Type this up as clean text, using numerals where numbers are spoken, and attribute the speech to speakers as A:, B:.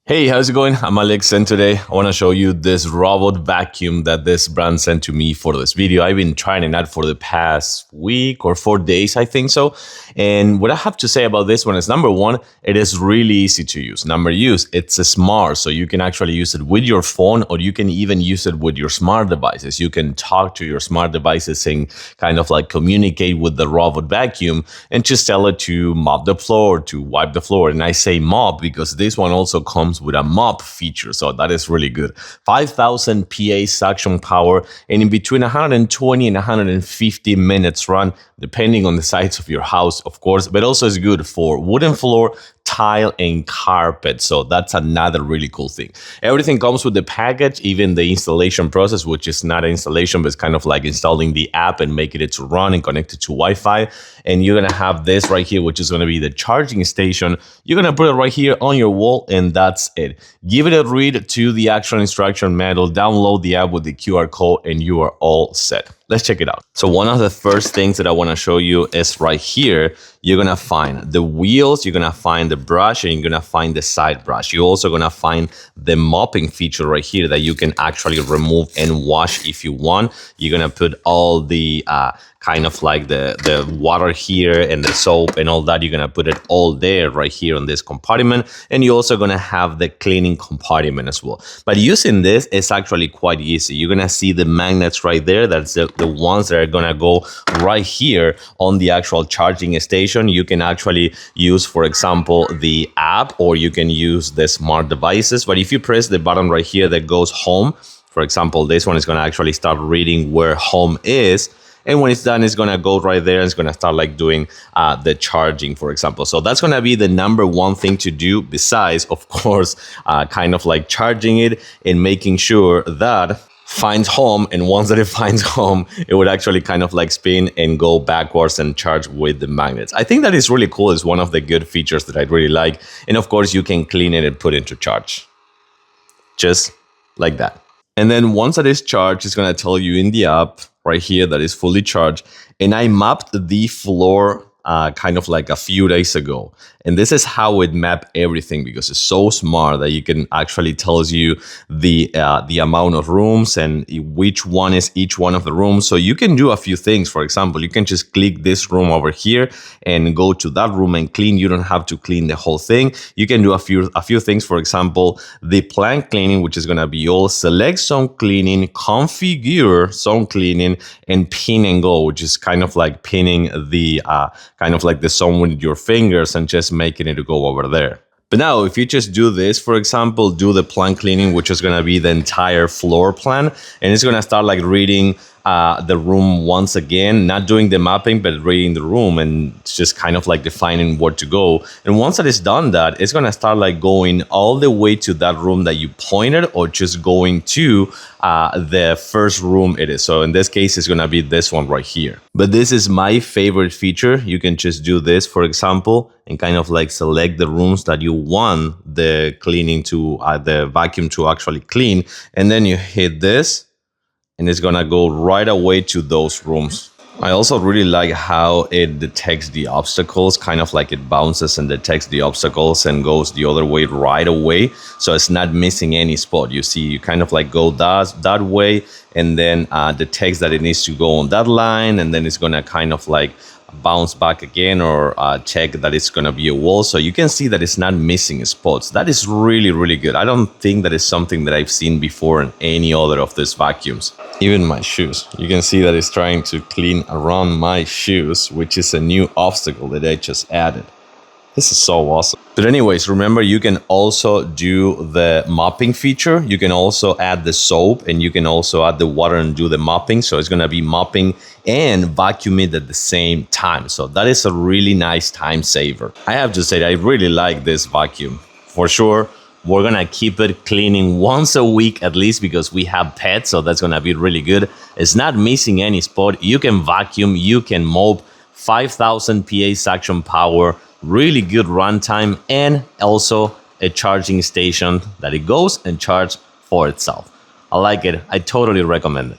A: Hey, how's it going? I'm Alex, and today I want to show you this robot vacuum that this brand sent to me for this video. I've been trying it out for the past week or 4 days, I think so. And what I have to say about this one is, number one, it is really easy to use. It's smart, so you can actually use it with your phone, or you can even use it with your smart devices. You can talk to your smart devices and kind of like communicate with the robot vacuum and just tell it to mop the floor, to wipe the floor. And I say mop because this one also comes with a mop feature, so that is really good. 5,000 PA suction power, and in between 120 and 150 minutes run, depending on the size of your house, of course, but also is good for wooden floor, tile, and carpet. So that's another really cool thing. Everything comes with the package, even the installation process, which is not an installation, but it's kind of like installing the app and making it to run and connect it to Wi-Fi. And you're gonna have this right here, which is gonna be the charging station. You're gonna put it right here on your wall, and that's it. Give it a read to the actual instruction manual, download the app with the QR code, and you are all set. Let's check it out. So one of the first things that I want to show you is right here. You're going to find the wheels, you're going to find the brush, and you're going to find the side brush. You're also going to find the mopping feature right here that you can actually remove and wash if you want. You're going to put all the kind of like the water here and the soap and all that. You're going to put it all there right here on this compartment. And you're also going to have the cleaning compartment as well. But using this is actually quite easy. You're going to see the magnets right there. That's the ones that are going to go right here on the actual charging station. You can actually use, for example, the app, or you can use the smart devices. But if you press the button right here that goes home, for example, this one is going to actually start reading where home is. And when it's done, it's going to go right there and it's going to start like doing the charging, for example. So that's going to be the number one thing to do, besides, of course, kind of like charging it and making sure that finds home. And once that it finds home, it would actually kind of like spin and go backwards and charge with the magnets. I think that is really cool. It's one of the good features that I really like. And of course, you can clean it and put it into charge. Just like that. And then once that is charged, it's going to tell you in the app right here that is fully charged. And I mapped the floor kind of like a few days ago. And this is how it mapped everything, because it's so smart that you can actually tells you the amount of rooms and which one is each one of the rooms. So you can do a few things. For example, you can just click this room over here and go to that room and clean. You don't have to clean the whole thing. You can do a few things. For example, the plant cleaning, which is going to be all select zone cleaning, configure zone cleaning, and pin and go, which is kind of like pinning the kind of like the zone with your fingers and just making it to go over there. But now, if you just do this, for example, do the plant cleaning, which is going to be the entire floor plan, and it's going to start like reading the room once again, not doing the mapping, but reading the room, and it's just kind of like defining where to go. And once that is done, that it's going to start like going all the way to that room that you pointed, or just going to the first room it is. So in this case, it's going to be this one right here. But this is my favorite feature. You can just do this, for example, and kind of like select the rooms that you want the cleaning to, the vacuum to actually clean. And then you hit this, and it's gonna go right away to those rooms. I also really like how it detects the obstacles, kind of like it bounces and detects the obstacles and goes the other way right away. So it's not missing any spot. You see, you kind of like go that way, and then detects that it needs to go on that line, and then it's gonna kind of like bounce back again, or check that it's going to be a wall. So you can see that it's not missing spots. That is really, really good. I don't think that is something that I've seen before in any other of these vacuums. Even my shoes. You can see that it's trying to clean around my shoes, which is a new obstacle that I just added. This is so awesome. But anyways, remember, you can also do the mopping feature. You can also add the soap, and you can also add the water and do the mopping. So it's going to be mopping and vacuuming at the same time. So that is a really nice time saver. I have to say, I really like this vacuum. For sure, we're going to keep it cleaning once a week at least, because we have pets. So that's going to be really good. It's not missing any spot. You can vacuum, you can mop, 5,000 PA suction power, really good runtime, and also a charging station that it goes and charges for itself. I like it. I totally recommend it.